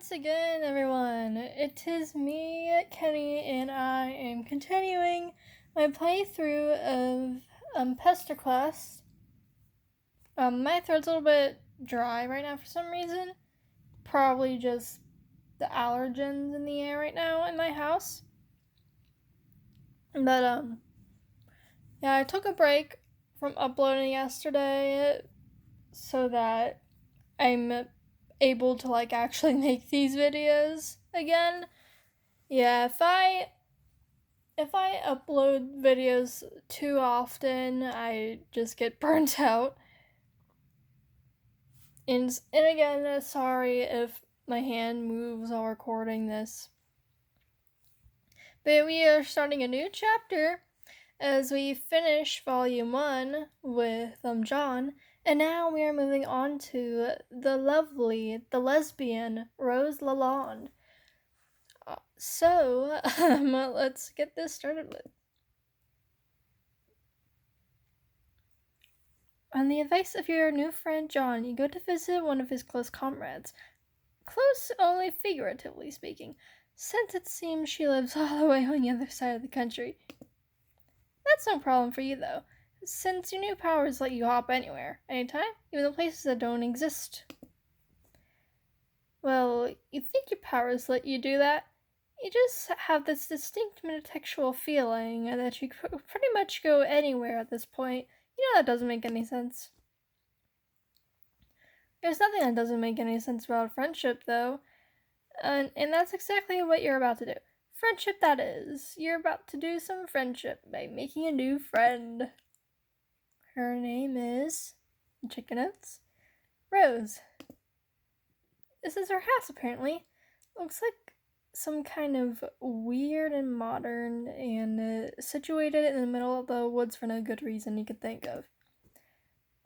once again, everyone. It is me, Kenny, and I am continuing my playthrough of Pesterquest. My throat's a little bit dry right now for some reason. Probably just the allergens in the air right now in my house. But, yeah, I took a break from uploading yesterday so that I'm able to actually make these videos again. Yeah, if I upload videos too often, I just get burnt out. And again, sorry if my hand moves while recording this. But we are starting a new chapter as we finish volume 1 with John, and now we are moving on to the lesbian Rose Lalonde. So, let's get this started with. On the advice of your new friend John, you go to visit one of his close comrades. Close only figuratively speaking, since it seems she lives all the way on the other side of the country. That's no problem for you, though, since your new powers let you hop anywhere, anytime, even the places that don't exist. Well, you think your powers let you do that? You just have this distinct metatextual feeling that you could pretty much go anywhere at this point. You know that doesn't make any sense. There's nothing that doesn't make any sense about friendship, though. And that's exactly what you're about to do. Friendship, that is. You're about to do some friendship by making a new friend. Her name is, check your notes, Rose. This is her house, apparently. Looks like some kind of weird and modern and situated in the middle of the woods for no good reason you could think of.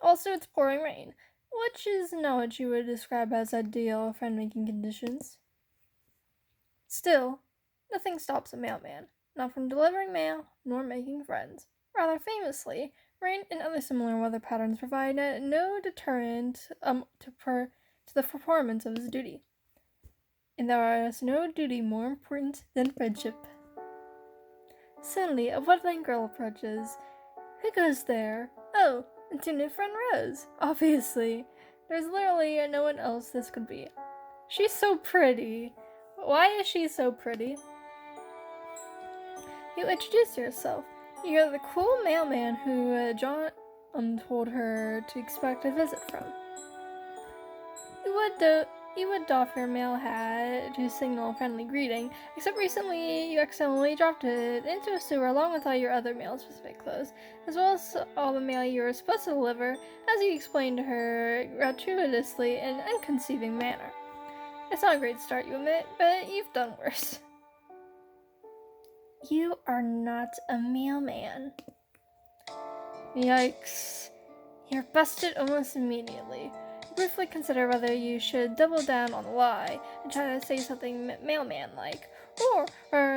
Also, it's pouring rain, which is not what you would describe as ideal friend-making conditions. Still, nothing stops a mailman, not from delivering mail nor making friends. Rather famously, rain and other similar weather patterns provide no deterrent to the performance of his duty. And there is no duty more important than friendship. Suddenly, a woodland girl approaches. Who goes there? Oh, it's your new friend Rose, obviously. There's literally no one else this could be. She's so pretty. Why is she so pretty? You introduce yourself. You're the cool mailman who John told her to expect a visit from. You would doff your mail hat to signal a friendly greeting, except recently you accidentally dropped it into a sewer along with all your other mail-specific clothes, as well as all the mail you were supposed to deliver, as you explained to her gratuitously in an unconceiving manner. It's not a great start, you admit, but you've done worse. You are not a mailman. Yikes. You're busted almost immediately. Briefly consider whether you should double down on the lie and try to say something mailman-like, or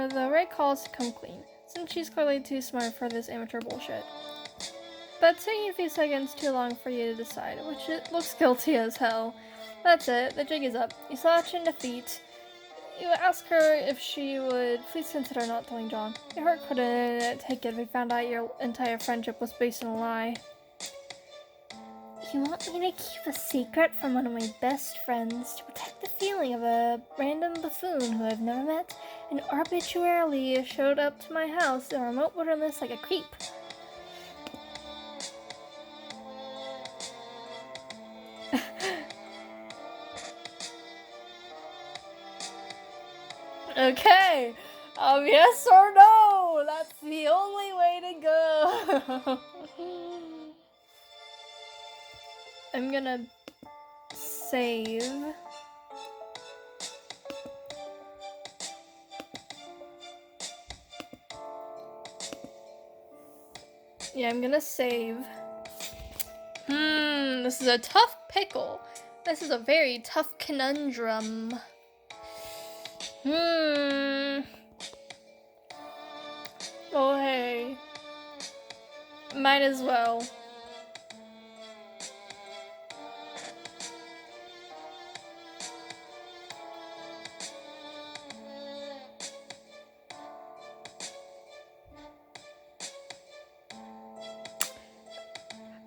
the right calls to come clean, since she's clearly too smart for this amateur bullshit. But taking a few seconds too long for you to decide, which it looks guilty as hell. That's it, the jig is up. You slouch in defeat. You ask her if she would please consider not telling John. Your heart couldn't take it if he found out your entire friendship was based on a lie. You want me to keep a secret from one of my best friends to protect the feeling of a random buffoon who I've never met and arbitrarily showed up to my house in a remote wilderness like a creep? Okay, yes or no? That's the only way to go. I'm gonna save. Yeah, I'm gonna save. This is a tough pickle. This is a very tough conundrum. Oh, hey. Might as well.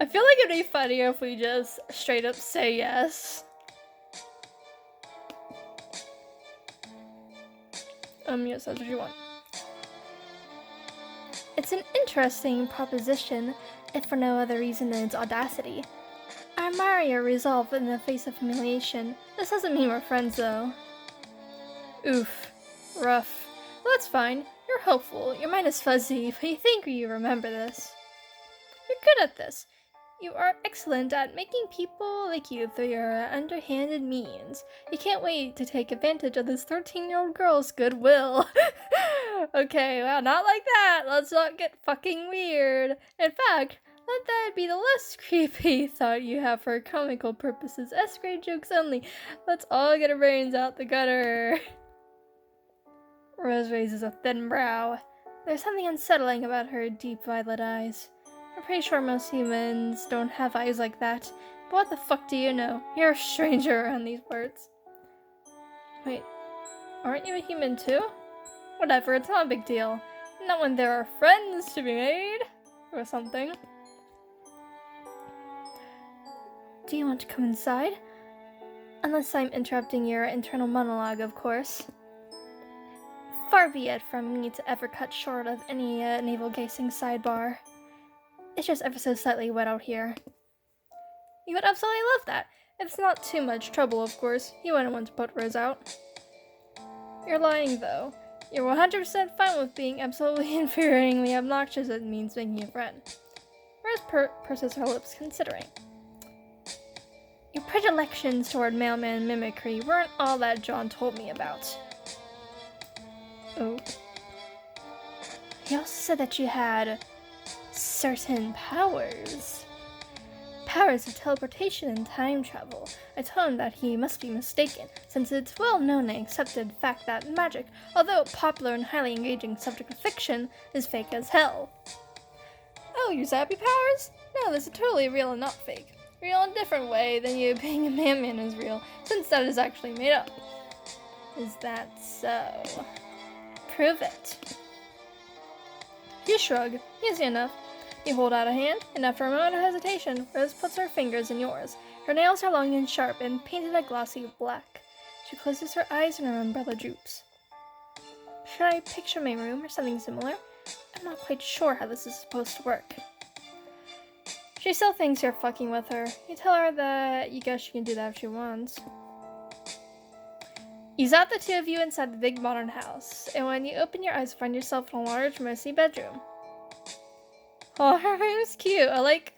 feel like it'd be funnier if we just straight up say yes. Yes, that's what you want. It's an interesting proposition, if for no other reason than its audacity. I admire your resolve in the face of humiliation. This doesn't mean we're friends, though. Oof. Rough. Well, that's fine. You're hopeful. Your mind is fuzzy, but you think you remember this. You're good at this. You are excellent at making people like you through your underhanded means. You can't wait to take advantage of this 13-year-old girl's goodwill. Okay, well, not like that. Let's not get fucking weird. In fact, let that be the less creepy thought you have for comical purposes. S-grade jokes only. Let's all get our brains out the gutter. Rose raises a thin brow. There's something unsettling about her deep violet eyes. I'm pretty sure most humans don't have eyes like that. But what the fuck do you know? You're a stranger around these parts. Wait, aren't you a human too? Whatever, it's not a big deal. Not when there are friends to be made. Or something. Do you want to come inside? Unless I'm interrupting your internal monologue, of course. Far be it from me to ever cut short of any navel-gazing sidebar. It's just ever so slightly wet out here. You would absolutely love that. If it's not too much trouble, of course. You wouldn't want to put Rose out. You're lying, though. You're 100% fine with being absolutely infuriatingly obnoxious. It means making a friend. Rose purses her lips, considering. Your predilections toward mailman mimicry weren't all that John told me about. Oh. He also said that you had certain powers. Powers of teleportation and time travel. I told him that he must be mistaken, since it's well known and accepted fact that magic, although a popular and highly engaging subject of fiction, is fake as hell. Oh, your zappy powers? No, this is totally real and not fake. Real in a different way than you being a man is real, since that is actually made up. Is that so? Prove it. You shrug. Easy enough. You hold out a hand, and after a moment of hesitation, Rose puts her fingers in yours. Her nails are long and sharp and painted a glossy black. She closes her eyes and her umbrella droops. Should I picture my room or something similar? I'm not quite sure how this is supposed to work. She still thinks you're fucking with her. You tell her that you guess she can do that if she wants. You zap the two of you inside the big modern house, and when you open your eyes, you find yourself in a large, messy bedroom. Oh, her room's cute. I like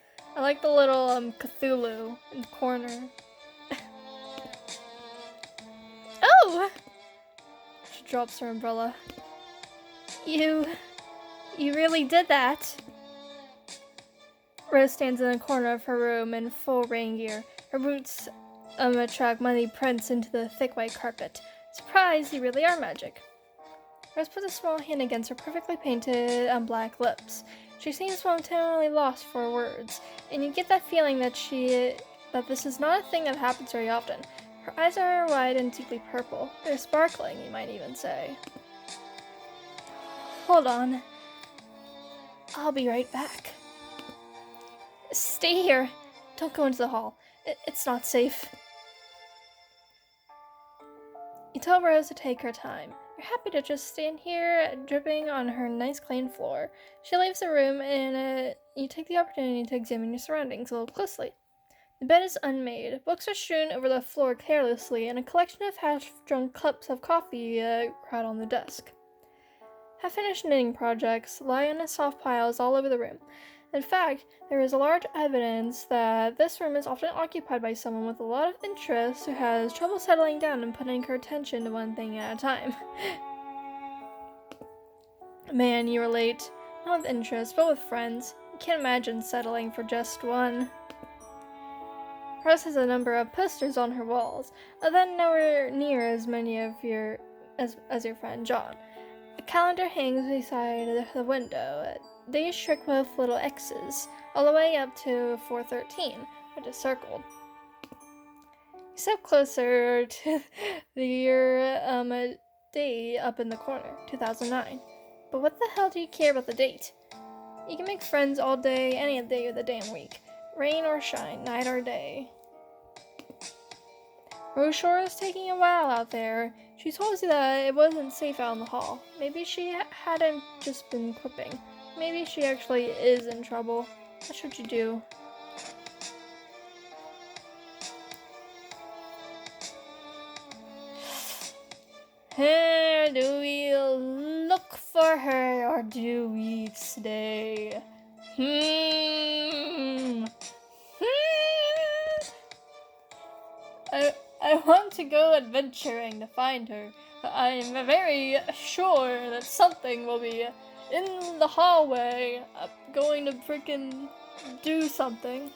the little Cthulhu in the corner. Oh! She drops her umbrella. You really did that. Rose stands in the corner of her room in full rain gear. Her boots attract muddy prints into the thick white carpet. Surprise, you really are magic. Rose puts a small hand against her perfectly painted black lips. She seems momentarily lost for words, and you get that feeling that this is not a thing that happens very often. Her eyes are wide and deeply purple. They're sparkling, you might even say. Hold on. I'll be right back. Stay here. Don't go into the hall. It's not safe. You tell Rose to take her time. You're happy to just stand here, dripping on her nice clean floor. She leaves the room, and you take the opportunity to examine your surroundings a little closely. The bed is unmade. Books are strewn over the floor carelessly, and a collection of half-drunk cups of coffee crowd on the desk. Half-finished knitting projects lie in soft piles all over the room. In fact, there is large evidence that this room is often occupied by someone with a lot of interest who has trouble settling down and putting her attention to one thing at a time. Man, you relate. Not with interest, but with friends. You can't imagine settling for just one. Rose has a number of posters on her walls, then nowhere near as many of as your friend John. A calendar hangs beside the window. Days strict with little X's, all the way up to 4/13, which is circled. You step closer to your date up in the corner, 2009. But what the hell do you care about the date? You can make friends all day, any day of the damn week. Rain or shine, night or day. Rose sure is taking a while out there. She told you that it wasn't safe out in the hall. Maybe she hadn't just been quipping. Maybe she actually is in trouble. What should you do? Do we look for her or do we stay? I want to go adventuring to find her. I'm very sure that something will be in the hallway. I'm going to freaking do something.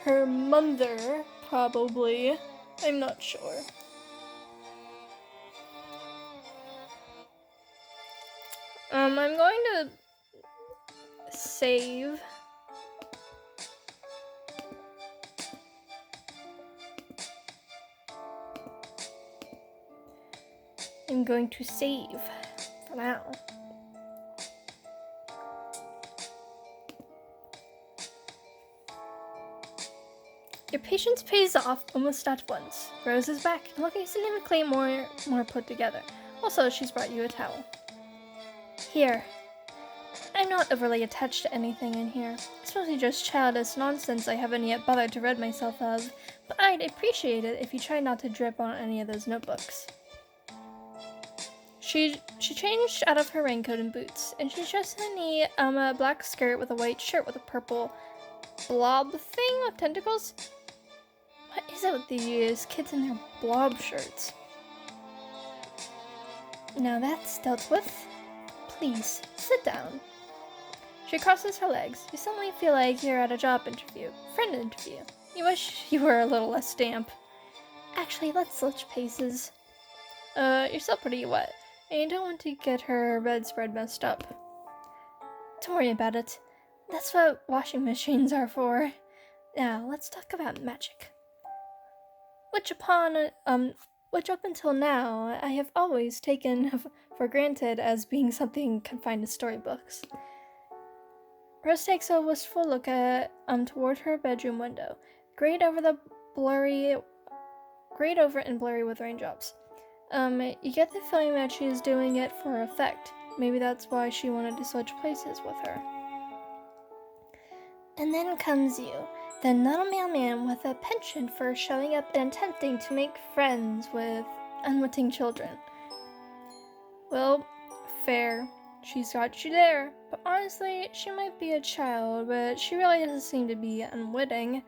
Her mother, probably. I'm not sure. I'm going to save. I'm going to save for now. Your patience pays off almost at once. Rose is back and looking significantly more put together. Also, she's brought you a towel. Here. I'm not overly attached to anything in here. It's mostly just childish nonsense I haven't yet bothered to rid myself of, but I'd appreciate it if you tried not to drip on any of those notebooks. She changed out of her raincoat and boots, and she's dressed in a black skirt with a white shirt with a purple blob thing with tentacles. What is it with these kids in their blob shirts? Now that's dealt with. Please, sit down. She crosses her legs. You suddenly feel like you're at a job interview, friend interview. You wish you were a little less damp. Actually, let's switch paces. You're still pretty wet, and you don't want to get her bedspread messed up. Don't worry about it. That's what washing machines are for. Now, let's talk about magic. Which up until now, I have always taken for granted as being something confined to storybooks. Rose takes a wistful look toward her bedroom window, grayed over and blurry with raindrops. You get the feeling that she is doing it for effect. Maybe that's why she wanted to switch places with her. And then comes you, the little mailman with a penchant for showing up and attempting to make friends with unwitting children. Well, fair. She's got you there. But honestly, she might be a child, but she really doesn't seem to be unwitting.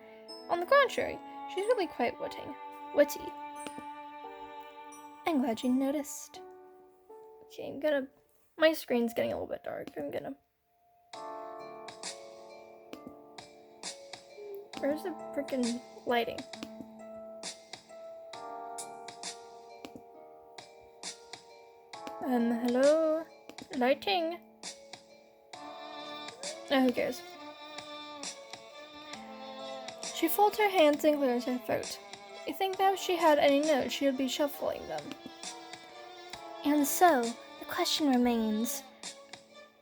On the contrary, she's really quite witty. I'm glad you noticed. Okay, my screen's getting a little bit dark. Where's the freaking lighting? Hello? Lighting? Oh, who cares? She folds her hands and clears her throat. You think that if she had any notes, she would be shuffling them. And so, the question remains,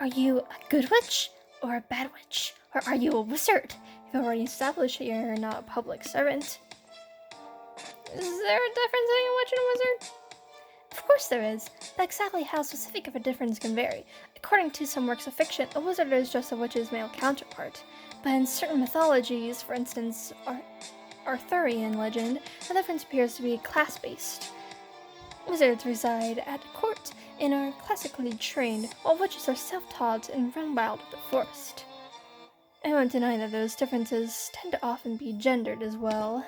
are you a good witch or a bad witch? Or are you a wizard? You've already established that you're not a public servant. Is there a difference between a witch and a wizard? Of course there is, but exactly how specific of a difference can vary. According to some works of fiction, a wizard is just a witch's male counterpart. But in certain mythologies, for instance, Arthurian legend, the difference appears to be class-based. Wizards reside at court and are classically trained, while witches are self-taught and run wild in the forest. I won't deny that those differences tend to often be gendered as well.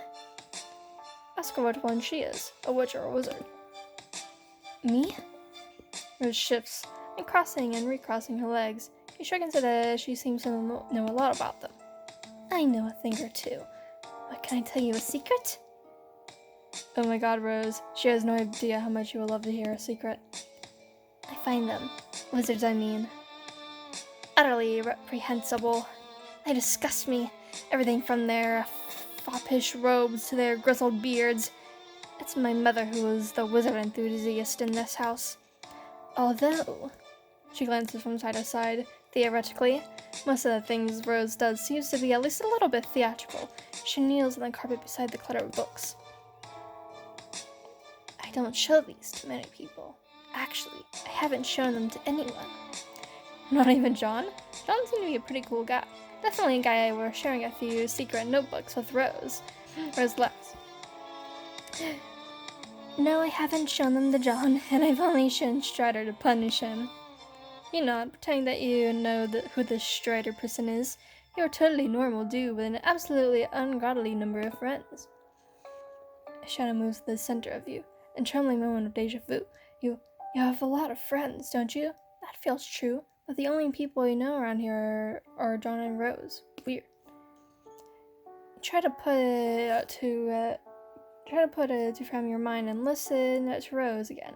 Ask her which one she is, a witch or a wizard. Me? Rose shifts, and crossing and recrossing her legs. You sure can say that she seems to know a lot about them. I know a thing or two. But can I tell you a secret? Oh my god, Rose. She has no idea how much you would love to hear a secret. I find them, wizards I mean, utterly reprehensible. They disgust me. Everything from their foppish robes to their grizzled beards. It's my mother who is the wizard enthusiast in this house. Although, she glances from side to side, Theoretically, most of the things Rose does seems to be at least a little bit theatrical. She kneels on the carpet beside the clutter of books. I don't show these to many people. Actually, I haven't shown them to anyone. Not even John? John seemed to be a pretty cool guy. Definitely a guy we're sharing a few secret notebooks with Rose. Rose laughs. No, I haven't shown them to John, and I've only shown Strider to punish him. You nod, pretending that you know who this Strider person is. You're a totally normal dude with an absolutely ungodly number of friends. Shadow moves to the center of you. A trembling moment of deja vu. You have a lot of friends, don't you? That feels true, but the only people you know around here are John and Rose. Weird. Try to put it from your mind and listen to Rose again.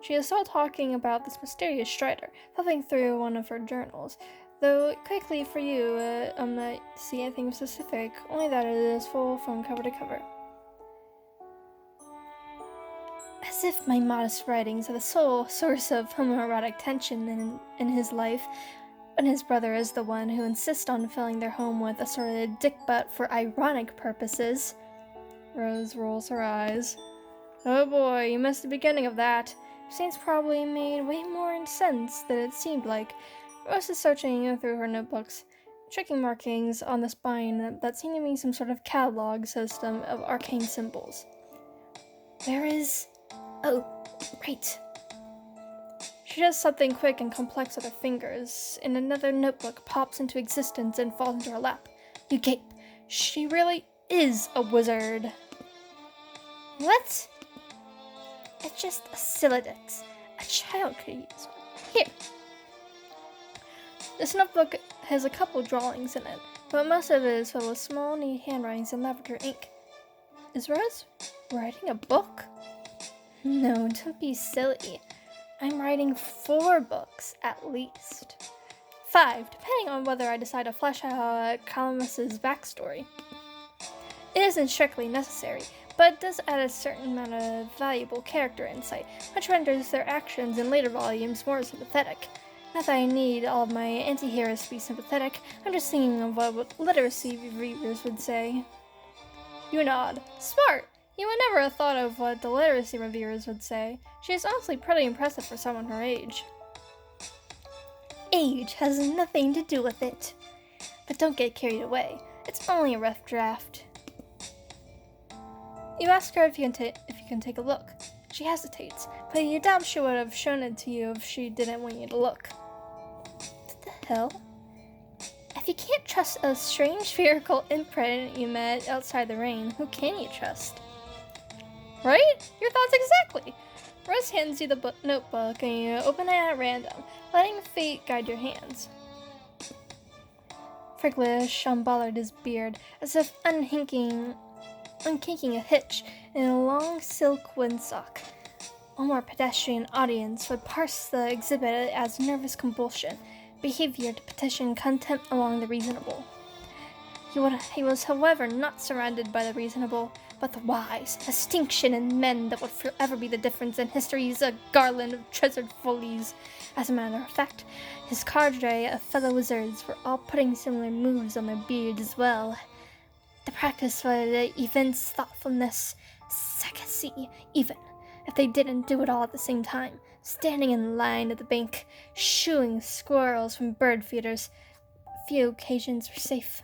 She is still talking about this mysterious Strider, flipping through one of her journals. Though quickly for you, not see anything specific, only that it is full from cover to cover. As if my modest writings are the sole source of homoerotic tension in his life, and his brother is the one who insists on filling their home with assorted dick butt for ironic purposes. Rose rolls her eyes. Oh boy, you missed the beginning of that. Scenes probably made way more sense than it seemed like. Rose is searching through her notebooks, checking markings on the spine that seem to be some sort of catalog system of arcane symbols. There is... Oh, right. She does something quick and complex with her fingers, and another notebook pops into existence and falls into her lap. You gape. She really is a wizard. What? It's just a Siladex. A child could use one. Here. This notebook has a couple drawings in it, but most of it is filled with small, neat handwritings and lavender ink. Is Rose writing a book? No, don't be silly. I'm writing 4 books, at least. 5, depending on whether I decide to flesh out Calamus's backstory. It isn't strictly necessary, but it does add a certain amount of valuable character insight, which renders their actions in later volumes more sympathetic. Not that I need all of my anti-heroes to be sympathetic, I'm just thinking of what literacy reviewers would say. You nod. Smart! You would never have thought of what the literacy reviewers would say. She is honestly pretty impressive for someone her age. Age has nothing to do with it. But don't get carried away. It's only a rough draft. You ask her if you can take a look. She hesitates, but you doubt she would have shown it to you if she didn't want you to look. What the hell? If you can't trust a strange spherical imprint you met outside the rain, who can you trust? Right? Your thoughts exactly. Rose hands you the notebook and you open it at random, letting fate guide your hands. Friglish unbothered his beard, as if unkinking a hitch in a long silk windsock. A more pedestrian audience would parse the exhibit as nervous convulsion, behavior to petition contempt along the reasonable. He was, however, not surrounded by the reasonable, but the wise, a distinction in men that would forever be the difference in history's a garland of treasured follies. As a matter of fact, his cadre of fellow wizards were all putting similar moves on their beards as well. The practice would evince thoughtfulness, secrecy, even, if they didn't do it all at the same time, standing in line at the bank, shooing squirrels from bird feeders. Few occasions were safe.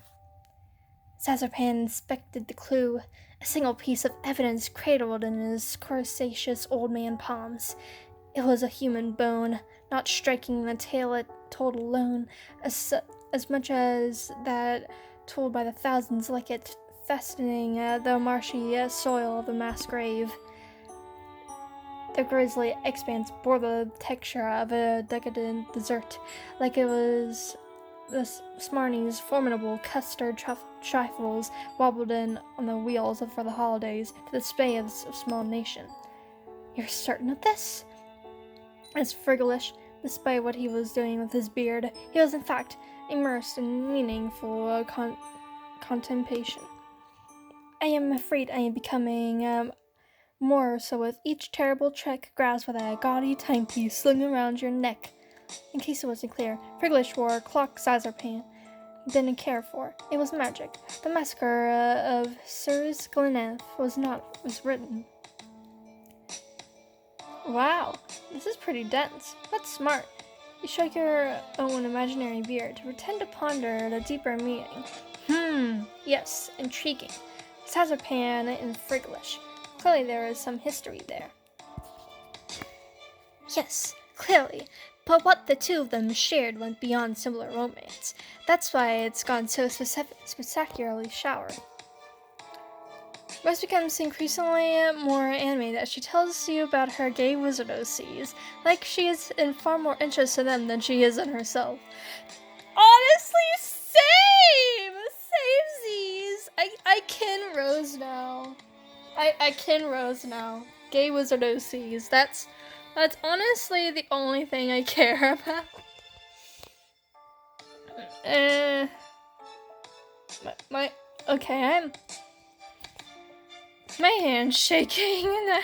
Sazerpan inspected the clue, a single piece of evidence cradled in his corsaceous old man palms. It was a human bone, not striking the tale it told alone, as much as that told by the thousands like it, fastening the marshy soil of the mass grave. The grisly expanse bore the texture of a decadent dessert, like it was the Smarty's formidable custard trifles wobbled in on the wheels for the holidays, to the dismay of a small nation. You're certain of this? As Friglish, despite what he was doing with his beard, he was in fact immersed in meaningful contemplation. I am afraid I am becoming more so with each terrible trick grasped with a gaudy timepiece slung around your neck. In case it wasn't clear, Friglish wore a clock Sazerpan. He didn't care for. It was magic. The massacre of Sirs Gleneth was written. Wow, this is pretty dense, but smart. You show your own imaginary beard to pretend to ponder the deeper meaning. Yes, intriguing. Sazerpan and Friglish. Clearly there is some history there. Yes, clearly. But what the two of them shared went beyond similar romance. That's why it's gone so spectacularly showered. Rose becomes increasingly more animated as she tells you about her gay wizard OCs, like she is in far more interest in them than she is in herself. Honestly, same! Samesies! I kin Rose now. I kin Rose now. Gay wizard OCs. That's honestly the only thing I care about. Okay, my hand's shaking now.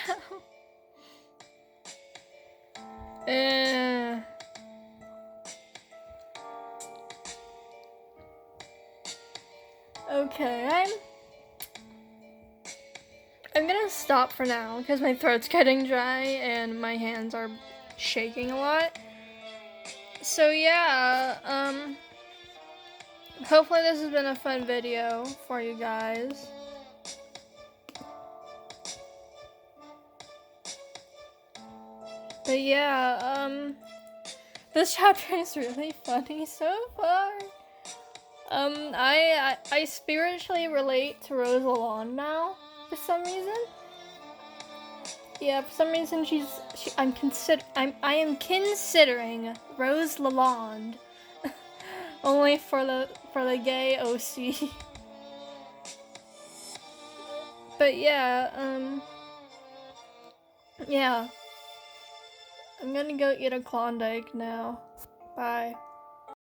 Okay, I'm gonna stop for now because my throat's getting dry and my hands are shaking a lot. So yeah, hopefully this has been a fun video for you guys. But yeah, this chapter is really funny so far. I spiritually relate to Rose Lalonde now for some reason. Yeah, for some reason I am considering Rose Lalonde only for the gay OC. But yeah, yeah. I'm gonna go eat a Klondike now. Bye.